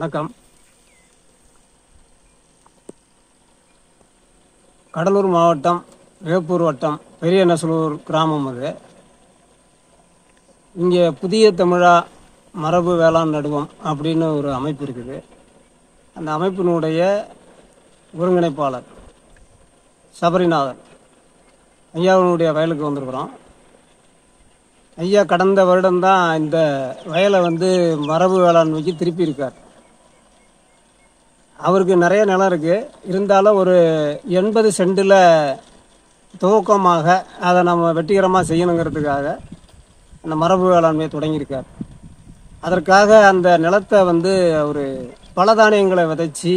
வணக்கம். கடலூர் மாவட்டம் வேப்பூர் வட்டம் பெரிய நெசலூர் கிராமம் அது. இங்கே புதிய தமிழா மரபு வேளாண் நடுவம் அப்படின்னு ஒரு அமைப்பு இருக்குது. அந்த அமைப்பினுடைய ஒருங்கிணைப்பாளர் சபரிநாதன் ஐயாவினுடைய வயலுக்கு வந்திருக்கிறோம். ஐயா கடந்த வருடம்தான் இந்த வயலை மரபு வேளாண்மைக்கு திருப்பி இருக்கார். அவருக்கு நிறைய நிலம் இருக்குது. இருந்தாலும் ஒரு 80 சென்டில் துவக்கமாக அதை நம்ம வெற்றிகரமாக செய்யணுங்கிறதுக்காக அந்த மரபு வேளாண்மையை தொடங்கியிருக்கார். அதற்காக அந்த நிலத்தை அவர் பல தானியங்களை விதைச்சி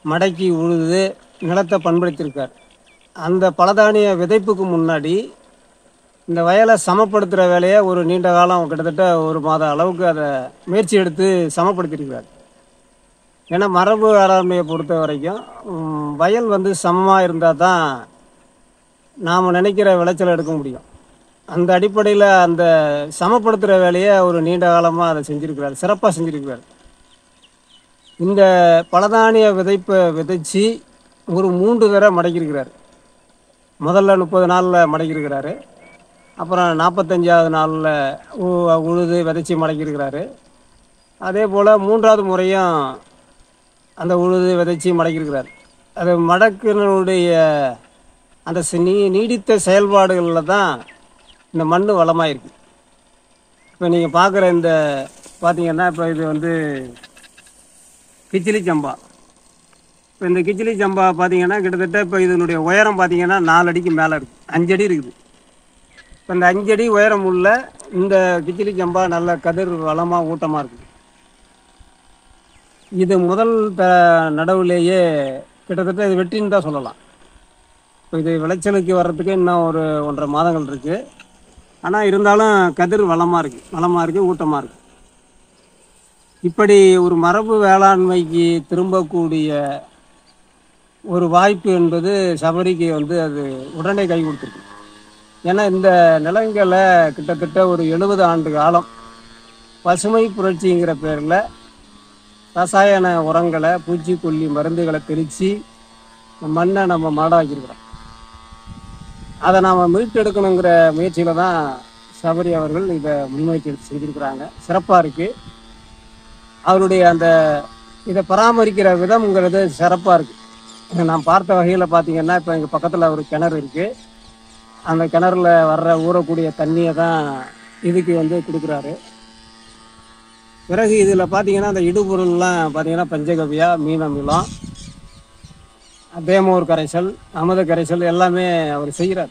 மடக்கி உழுது நிலத்தை பண்படுத்தியிருக்கார். அந்த பலதானிய விதைப்புக்கு முன்னாடி இந்த வயலை சமப்படுத்துகிற வேலையை ஒரு நீண்ட காலம் கிட்டத்தட்ட ஒரு மாத அளவுக்கு அதை முயற்சி எடுத்து சமப்படுத்தியிருக்கிறார். ஏன்னா மரபு வேளாண்மையை பொறுத்த வரைக்கும் வயல் சமமாக இருந்தால் தான் நாம் நினைக்கிற விளைச்சலை எடுக்க முடியும். அந்த அடிப்படையில் அந்த சமப்படுத்துகிற வேலையை ஒரு நீண்ட காலமாக அதை செஞ்சுருக்கிறார், சிறப்பாக செஞ்சுருக்கிறார். இந்த பலதானிய விதைப்பை விதைச்சி ஒரு 3 தடவை மடக்கியிருக்கிறார். முதல்ல 30 நாளில் மடக்கியிருக்கிறாரு. அப்புறம் 45ஆவது நாளில் உழுது விதைச்சி மடக்கியிருக்கிறாரு. அதே போல் 3ஆவது முறையும் அந்த உழுது விதைச்சி மடக்கியிருக்கிறார். அது மடக்கினுடைய அந்த நீடித்த செயல்பாடுகளில் தான் இந்த மண் வளமாயிருக்கு. இப்போ நீங்கள் பார்க்குற இந்த பார்த்தீங்கன்னா இப்போ இது கிச்சிலி சம்பா. இப்போ இந்த கிச்சிலி சம்பா பார்த்தீங்கன்னா கிட்டத்தட்ட இப்போ இதனுடைய உயரம் பார்த்தீங்கன்னா 4 அடிக்கு மேலே இருக்குது, 5 அடி இருக்குது. இப்போ இந்த 5 அடி உயரம் உள்ள இந்த கிச்சிலி சம்பா நல்ல கதிர் வளமாக ஊட்டமாக இருக்குது. இது முதல் நடவுலேயே கிட்டத்தட்ட இது வெற்றின்னு தான் சொல்லலாம். இப்போ இது விளைச்சலுக்கு வர்றதுக்கு இன்னும் ஒரு 1.5 மாதங்கள் இருக்குது. ஆனால் இருந்தாலும் கதிர் வளமாக இருக்குது, ஊட்டமாக இருக்குது. இப்படி ஒரு மரபு வேளாண்மைக்கு திரும்பக்கூடிய ஒரு வாய்ப்பு என்பது சபரிக்கு அது உடனே கை கொடுத்துருக்கு. ஏன்னா இந்த நிலங்களை கிட்டத்தட்ட ஒரு 70 ஆண்டு காலம் பசுமை புரட்சிங்கிற பேரில் ரசாயன உரங்களை பூச்சிக்கொல்லி மருந்துகளை தெளித்து மண்ணை நம்ம மாடாக்கியிருக்கிறோம். அதை நாம் மீட்டெடுக்கணுங்கிற முயற்சியில் தான் சபரி அவர்கள் இதை முன்வைத்து செஞ்சுருக்கிறாங்க. சிறப்பாக இருக்குது. அவருடைய அந்த இதை பராமரிக்கிற விதம்ங்கிறது சிறப்பாக இருக்குது. நான் பார்த்த வகையில் பார்த்தீங்கன்னா இப்போ எங்கள் பக்கத்தில் ஒரு கிணறு இருக்குது. அந்த கிணறுல வர்ற ஊறக்கூடிய தண்ணியை தான் இதுக்கு கொடுக்குறாரு. பிறகு இதில் பார்த்தீங்கன்னா அந்த இடுபொருள்லாம் பார்த்தீங்கன்னா பஞ்சகவியா, மீன் அமிலம், தேமோர் கரைசல், அமுத கரைசல் எல்லாமே அவர் செய்கிறார்.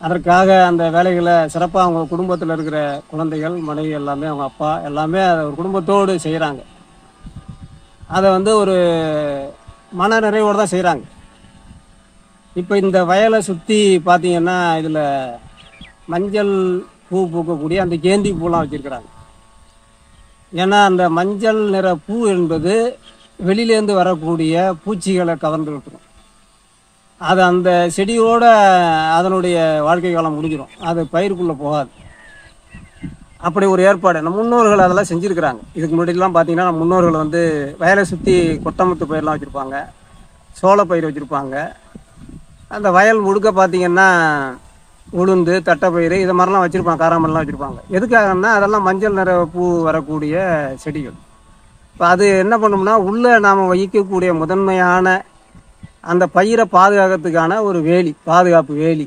அதற்காக அந்த வேலைகளை சிறப்பாக அவங்க குடும்பத்தில் இருக்கிற குழந்தைகள், மனைவி எல்லாமே, அவங்க அப்பா எல்லாமே அதை ஒரு குடும்பத்தோடு செய்கிறாங்க. அதை ஒரு மன நிறைவோடு தான் செய்கிறாங்க. இப்போ இந்த வயலை சுற்றி பார்த்தீங்கன்னா இதில் மஞ்சள் பூ பூக்கக்கூடிய அந்த கேந்தி பூலாம் வச்சுருக்கிறாங்க. ஏன்னா அந்த மஞ்சள் நிற பூ என்பது வெளியிலேருந்து வரக்கூடிய பூச்சிகளை கவர்ந்து விட்டுரும். அது அந்த செடியோட அதனுடைய வாழ்க்கை காலம் முடிஞ்சிடும், அது பயிருக்குள்ளே போகாது. அப்படி ஒரு ஏற்பாடு நம்ம முன்னோர்கள் அதெல்லாம் செஞ்சுருக்கிறாங்க. இதுக்கு முன்னாடிலாம் பார்த்தீங்கன்னா நம்ம முன்னோர்கள் வயலை சுற்றி கொட்டமுத்து பயிரெலாம் வச்சுருப்பாங்க, சோளப்பயிர் வச்சுருப்பாங்க. அந்த வயல் முழுக்க பார்த்தீங்கன்னா உளுந்து, தட்டைப்பயிறு இது மாதிரிலாம் வச்சுருப்பாங்க, காராமல்லாம் வச்சுருப்பாங்க. எதுக்காகன்னா அதெல்லாம் மஞ்சள் நிற பூ வரக்கூடிய செடிகள். இப்போ அது என்ன பண்ணோம்னா உள்ளே நாம் வைக்கக்கூடிய முதன்மையான அந்த பயிரை பாதுகாக்கிறதுக்கான ஒரு வேலி, பாதுகாப்பு வேலி.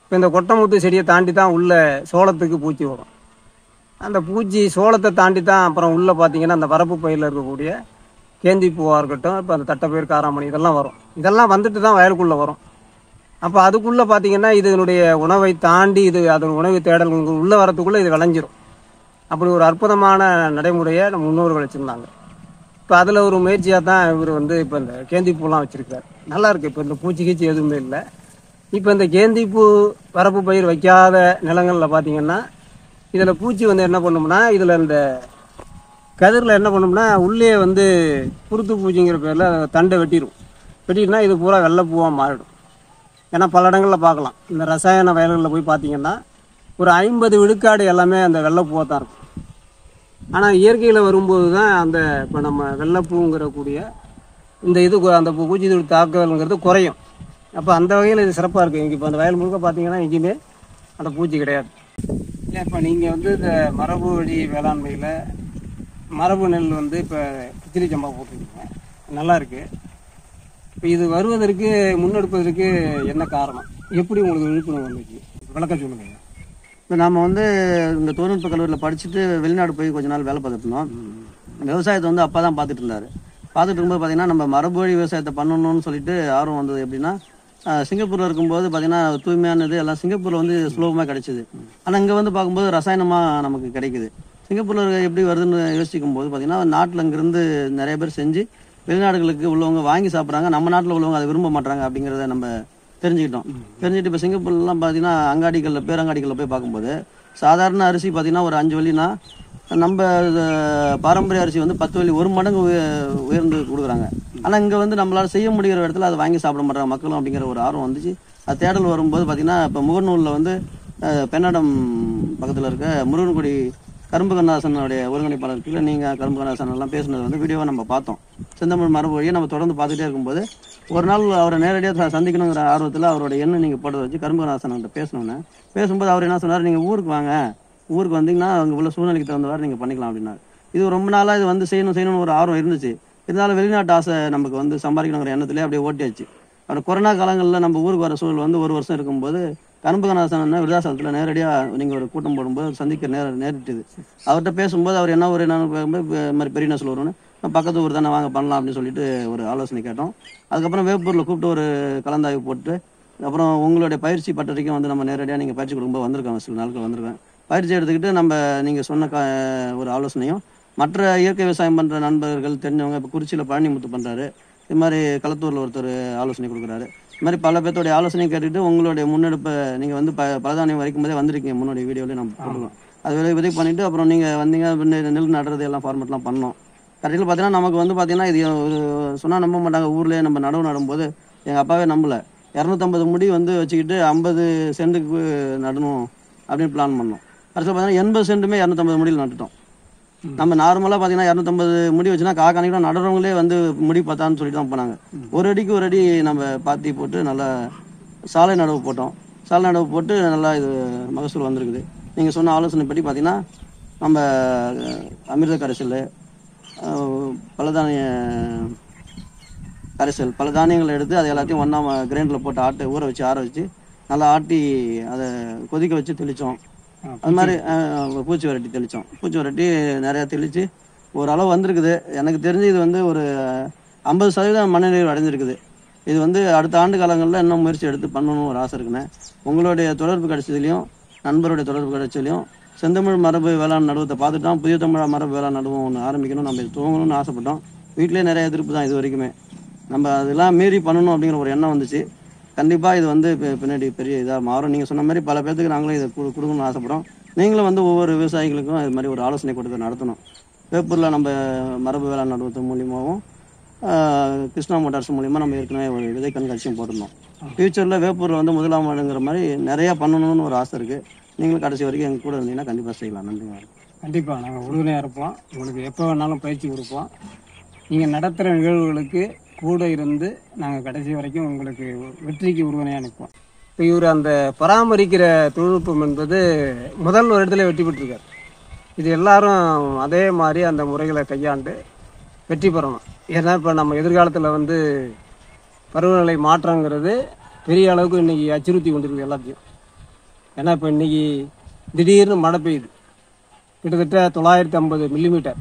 இப்போ இந்த கொட்டமுத்து செடியை தாண்டி தான் உள்ளே சோளத்துக்கு பூச்சி வரும். அந்த பூச்சி சோளத்தை தாண்டி தான் அப்புறம் உள்ளே பார்த்தீங்கன்னா அந்த வரப்பு பயிரில் இருக்கக்கூடிய கேந்தி பூவாக இருக்கட்டும், இப்போ அந்த தட்டைப்பயிர், காராமணி இதெல்லாம் வரும். இதெல்லாம் வந்துட்டு தான் வயலுக்குள்ளே வரும். அப்போ அதுக்குள்ளே பார்த்தீங்கன்னா இதனுடைய உணவை தாண்டி அதன் உணவு தேடல் உள்ளே வரத்துக்குள்ளே இது விளைஞ்சிரும். அப்படி ஒரு அற்புதமான நடைமுறையை நம்ம முன்னோர்கள் வச்சுருந்தாங்க. இப்போ அதில் ஒரு முயற்சியாக தான் இவர் இப்போ இந்த கேந்தி பூலாம் வச்சுருக்கார். நல்லாயிருக்கு. இப்போ இந்த பூச்சி கீச்சி எதுவுமே இல்லை. இப்போ இந்த கேந்தி பூ வரப்பு பயிர் வைக்காத நிலங்களில் பார்த்தீங்கன்னா இதில் பூச்சி என்ன பண்ணும்னா இதில் இந்த கதிரில் என்ன பண்ணோம்னா உள்ளே குருத்து பூச்சிங்கிற பேரில் தண்டை வெட்டிடுனா இது பூரா வெள்ளைப்பூவாக மாறிடும். ஏன்னா பல இடங்களில் பார்க்கலாம், இந்த ரசாயன வயல்களில் போய் பார்த்தீங்கன்னா ஒரு 50 விழுக்காடு எல்லாமே அந்த வெள்ளைப்பூவாக தான் இருக்கும். ஆனால் இயற்கையில் வரும்போது தான் அந்த இப்போ நம்ம வெள்ளைப்பூங்கிற கூடிய இந்த இது அந்த பூச்சி தாக்குதல்ங்கிறது குறையும். அப்போ அந்த வகையில் இது சிறப்பாக இருக்குது. இங்கே இப்போ அந்த வயல் முழுக்க பார்த்தீங்கன்னா எங்கேயுமே அந்த பூச்சி கிடையாது. இல்லை இப்போ நீங்கள் வந்து இந்த மரபு வழி வேளாண்மையில் மரபு நெல் வந்து இப்போ கிச்சிலி சம்பா போட்டிருக்கீங்க, நல்லா இருக்குது. இப்போ இது வருவதற்கு முன்னெடுப்பதற்கு என்ன காரணம், எப்படி உங்களுக்கு விழிப்புணர்வு வந்துச்சு, விளக்க சொல்லுங்க. இப்போ நம்ம வந்து இந்த தொழில்நுட்ப கல்லூரியில் படிச்சுட்டு வெளிநாடு போய் கொஞ்ச நாள் வேலை பார்த்துட்டு இருந்தோம். விவசாயத்தை வந்து அப்பா தான் பார்த்துட்டு இருந்தார். பார்த்துட்டு இருக்கும்போது பார்த்தீங்கன்னா நம்ம மரபு வழி விவசாயத்தை பண்ணணும்னு சொல்லிட்டு ஆர்வம் வந்தது. எப்படின்னா சிங்கப்பூரில் இருக்கும்போது பார்த்தீங்கன்னா தூய்மையானது எல்லாம் சிங்கப்பூரில் வந்து சுலபமாக கிடைச்சிது. ஆனால் இங்கே வந்து பார்க்கும்போது ரசாயனமாக நமக்கு கிடைக்குது. சிங்கப்பூரில் எப்படி வருதுன்னு யோசிக்கும் போது பார்த்தீங்கன்னா நாட்டில் இங்கேருந்து நிறைய பேர் செஞ்சு வெளிநாடுகளுக்கு உள்ளவங்க வாங்கி சாப்பிட்றாங்க, நம்ம நாட்டில் உள்ளவங்க அதை விரும்ப மாட்டாங்க அப்படிங்கிறத நம்ம தெரிஞ்சுக்கிட்டோம். தெரிஞ்சுட்டு இப்போ சிங்கப்பூர்லாம் பார்த்தீங்கன்னா அங்காடிகளில் பேரங்காடிகளில் போய் பார்க்கும்போது சாதாரண அரிசி பார்த்தீங்கன்னா ஒரு 5 வழினா நம்ம பாரம்பரிய அரிசி வந்து 10 வழி 1 மடங்கு உயர்ந்து கொடுக்குறாங்க. ஆனால் இங்கே வந்து நம்மளால் செய்ய முடிகிற இடத்துல அதை வாங்கி சாப்பிட மாட்டாங்க மக்களும் அப்படிங்கிற ஒரு ஆர்வம் வந்துச்சு. அது தேடல் வரும்போது பார்த்தீங்கன்னா இப்போ முகநூலில் வந்து பெண்ணாடம் பக்கத்தில் இருக்க முருகன்குடி கரும்பு கண்ணாசனுடைய ஒருங்கிணைப்பாளர் கீழே நீங்கள் கரும்பு கண்ணாசன் எல்லாம் பேசுனது வந்து வீடியோவை நம்ம பார்த்தோம். செந்தமிழ் மரபு வழியை நம்ம தொடர்ந்து பார்த்துட்டே இருக்கும்போது ஒரு நாள் அவரை நேரடியாக சந்திக்கணுங்கிற ஆர்வத்தில் அவரோட எண்ணெய் நீங்கள் போட்டதை வச்சு கரும்பு கண்ணாசன்கிட்ட பேசணுன்னு பேசும்போது அவர் என்ன சொன்னார், நீங்கள் ஊருக்கு வாங்க, ஊருக்கு வந்தீங்கன்னா அங்கே உள்ள சூழ்நிலைக்கு தகுந்தவாறு நீங்கள் பண்ணிக்கலாம் அப்படின்னாரு. இது ரொம்ப நாளாக இது வந்து செய்யணும்னு ஒரு ஆர்வம் இருந்துச்சு. இருந்தாலும் வெளிநாட்டு ஆசை நமக்கு வந்து சம்பாதிக்கணுங்கிற எண்ணத்திலே அப்படியே ஓட்டியாச்சு. அப்புறம் கொரோனா காலங்களில் நம்ம ஊருக்கு வர சூழல் வந்து 1 வருஷம் இருக்கும்போது கரும்பு கண்ணாசன் விருதாசலத்தில் நேரடியாக நீங்கள் ஒரு கூட்டம் போடும்போது சந்திக்க நேரிட்டுது. அவர்கிட்ட பேசும்போது அவர் என்ன ஒரு என்னன்னு மாதிரி பெரிய நெசல் வரும்னு பக்கத்து ஊர் தானே வாங்க பண்ணலாம் அப்படின்னு சொல்லிட்டு ஒரு ஆலோசனை கேட்டோம். அதுக்கப்புறம் வேப்பூரில் கூப்பிட்டு ஒரு கலந்தாய்வு போட்டு அப்புறம் உங்களுடைய பயிற்சி பட்டறைக்கும் வந்து நம்ம நேரடியாக நீங்கள் பயிற்சி கொடுக்கும்போது வந்திருக்கோம், சில நாட்கள் வந்திருக்கேன். பயிற்சி எடுத்துக்கிட்டு நம்ம நீங்கள் சொன்ன ஒரு ஆலோசனையும் மற்ற இயற்கை விவசாயம் பண்ணுற நண்பர்கள் தெரிஞ்சவங்க இப்போ குறிச்சியில் பழனிமுத்து பண்ணுறாரு, இது மாதிரி களத்தூரில் ஒருத்தர் ஆலோசனை கொடுக்குறாரு. இது மாதிரி பல பேர்த்தோடைய ஆலோசனையும் கேட்டுட்டு உங்களுடைய முன்னெடுப்பை நீங்கள் வந்து பலதானியம் வரைக்கும் போதே வந்திருக்கீங்க. முன்னோடைய வீடியோலேயே நம்ம போட்டுருக்கோம். அது விதை பண்ணிவிட்டு அப்புறம் நீங்கள் வந்தீங்க நெல் நடுறது எல்லாம் ஃபார்மெட்லாம் பண்ணோம். கடையில் பார்த்தீங்கன்னா நமக்கு வந்து பார்த்தீங்கன்னா இது ஒரு சொன்னால் நம்ப மாட்டாங்க. ஊர்லேயே நம்ம நடவு நடும்போது எங்கள் அப்பாவே நம்பலை. 250 முடி வந்து வச்சுக்கிட்டு 50 சென்ட்டுக்கு நடணும் அப்படின்னு பிளான் பண்ணோம். கடைசியில் பார்த்தீங்கன்னா 80 சென்ட்டுமே 250 முடியில் நட்டுட்டோம். நம்ம நார்மலாக பார்த்தீங்கன்னா 250 முடி வச்சுன்னா காக்கானிக்கு நடுறவங்களே வந்து முடி பார்த்தான்னு சொல்லிட்டு தான் போனாங்க. ஒரு அடிக்கு ஒரு அடி நம்ம பாத்தி போட்டு நல்லா சாலை நடவு போட்டோம். சாலை நடவு போட்டு நல்லா இது மகசூல் வந்திருக்குது. நீங்கள் சொன்ன ஆலோசனைப்படி பார்த்தீங்கன்னா நம்ம அமிர்த கரைசல், பலதானிய கரைசல், பல தானியங்களை எடுத்து அதை எல்லாத்தையும் ஒன்றா கிரைண்டரில் போட்டு ஊற வச்சு ஆற வச்சு நல்லா ஆட்டி அதை கொதிக்க வச்சு தெளித்தோம். அது மாதிரி பூச்சி வரட்டி தெளித்தோம். பூச்சி வரட்டி நிறையா தெளித்து ஓரளவு வந்திருக்குது. எனக்கு தெரிஞ்சு இது வந்து ஒரு 50% மனநிறைவு அடைஞ்சிருக்குது. இது வந்து அடுத்த ஆண்டு காலங்களில் இன்னும் முயற்சி எடுத்து பண்ணணும்னு ஒரு ஆசை இருக்குண்ணே. உங்களுடைய தொடர்பு கிடைச்சதுலையும் நண்பருடைய தொடர்பு கிடைச்சதுலையும் செந்தமிழ் மரபு வேளாண் நடுவத்தை பார்த்துட்டோம். புதிய தமிழ் மரபு வேளாண் நடுவம் ஒன்று ஆரம்பிக்கணும், நம்ம இது துவங்கணும்னு ஆசைப்பட்டோம். வீட்டிலே நிறைய எதிர்ப்பு தான் இது வரைக்குமே. நம்ம அதெல்லாம் மீறி பண்ணணும் அப்படிங்கிற ஒரு எண்ணம் வந்துச்சு. கண்டிப்பாக இது வந்து பின்னாடி பெரிய இதாக மாறும். நீங்கள் சொன்ன மாதிரி பல பேர்த்துக்கு நாங்களும் இதை கொடுக்கணும்னு ஆசைப்பட்றோம். நீங்களும் வந்து ஒவ்வொரு விவசாயிகளுக்கும் இது மாதிரி ஒரு ஆலோசனை கொடுத்து நடத்தணும். வேப்பூரில் நம்ம மரபு வேளாண் நடுவத்து மூலியமாகவும் கிருஷ்ணா மோட்டார்ஸ் மூலியமாக நம்ம ஏற்கனவே ஒரு விதை கண்காட்சியும் போட்டிருந்தோம். ஃப்யூச்சரில் வேப்பூரில் வந்து முதலாம் ஆளுங்கிற மாதிரி நிறையா பண்ணணும்னு ஒரு ஆசை இருக்குது. நீங்களும் கடைசி வரைக்கும் எங்கள் கூட இருந்தீங்கன்னா கண்டிப்பாக செய்யலாம். நன்றிங்க. கண்டிப்பாக நாங்கள் உறுதுணையாக இருப்போம். உங்களுக்கு எப்போ வேணாலும் பயிற்சி கொடுப்போம். நீங்கள் நடத்துகிற நிகழ்வுகளுக்கு கூட இருந்து நாங்கள் கடைசி வரைக்கும் உங்களுக்கு வெற்றிக்கு உறுதுணையாக நிற்போம். இப்போ இவர் அந்த பராமரிக்கிற தொழில்நுட்பம் என்பது முதல் ஒரு இடத்துல வெற்றி பெற்றிருக்கார். இது எல்லாரும் அதே மாதிரி அந்த முறைகளை கையாண்டு வெற்றி பெறணும். ஏன்னா இப்போ நம்ம எதிர்காலத்தில் வந்து பருவநிலை மாற்றங்கிறது பெரிய அளவுக்கு இன்றைக்கி அச்சுறுத்தி கொண்டிருக்கு எல்லாத்தையும். ஏன்னா இப்போ இன்றைக்கி திடீர்னு மழை பெய்யுது, கிட்டத்தட்ட 950 மில்லிமீட்டர்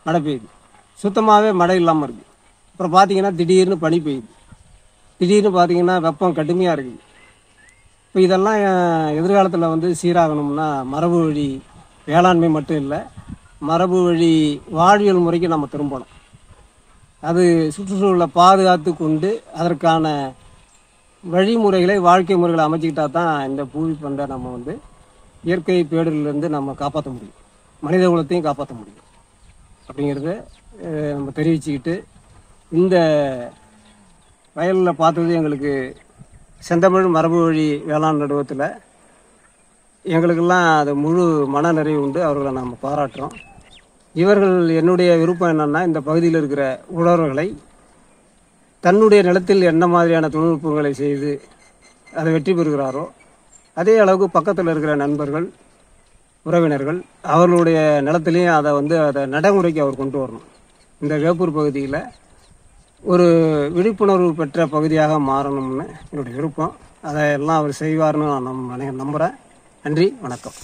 மழை பெய்யுது. சுத்தமாகவே மழை இல்லாமல் இருக்குது. அப்புறம் பார்த்தீங்கன்னா திடீர்னு பனி பெய்யுது, திடீர்னு பார்த்தீங்கன்னா வெப்பம் கடுமையாக இருக்குது. இப்போ இதெல்லாம் எதிர்காலத்தில் வந்து சீராகணும்னா மரபு வழி வேளாண்மை மட்டும் இல்லை, மரபு வழி வாழ்வியல் முறைக்கு நம்ம திரும்பணும். அது சுற்றுச்சூழலை பாதுகாத்து கொண்டு அதற்கான வழிமுறைகளை வாழ்க்கை முறைகளை அமைச்சிக்கிட்டா தான் இந்த பூமி பண்டை நம்ம வந்து இயற்கை பேடரிலிருந்து நம்ம காப்பாற்ற முடியும், மனித குலத்தையும் காப்பாற்ற முடியும் அப்படிங்கிறத நம்ம தெரிவிச்சுக்கிட்டு, இந்த வயலில் பார்த்தது எங்களுக்கு செந்தமிழ் மரபு வழி வேளாண் நடுவத்தில் எங்களுக்கெல்லாம் அது முழு மன நிறைவு உண்டு. அவர்களை நம்ம பாராட்டுறோம். இவர்கள் என்னுடைய விருப்பம் என்னன்னா, இந்த பகுதியில் இருக்கிற உழவர்களை தன்னுடைய நிலத்தில் என்ன மாதிரியான தொழில்நுட்பங்களை செய்து அதை வெற்றி பெறுகிறாரோ அதே அளவுக்கு பக்கத்தில் இருக்கிற நண்பர்கள், உறவினர்கள் அவர்களுடைய நிலத்திலையும் அதை நடைமுறைக்கு அவர் கொண்டு வரணும். இந்த வேப்பூர் பகுதியில் ஒரு விழிப்புணர்வு பெற்ற பகுதியாக மாறணும்னு என்னுடைய விருப்பம். அதை எல்லாம் அவர் செய்வார்னு நான் நம்புகிறேன். நன்றி, வணக்கம்.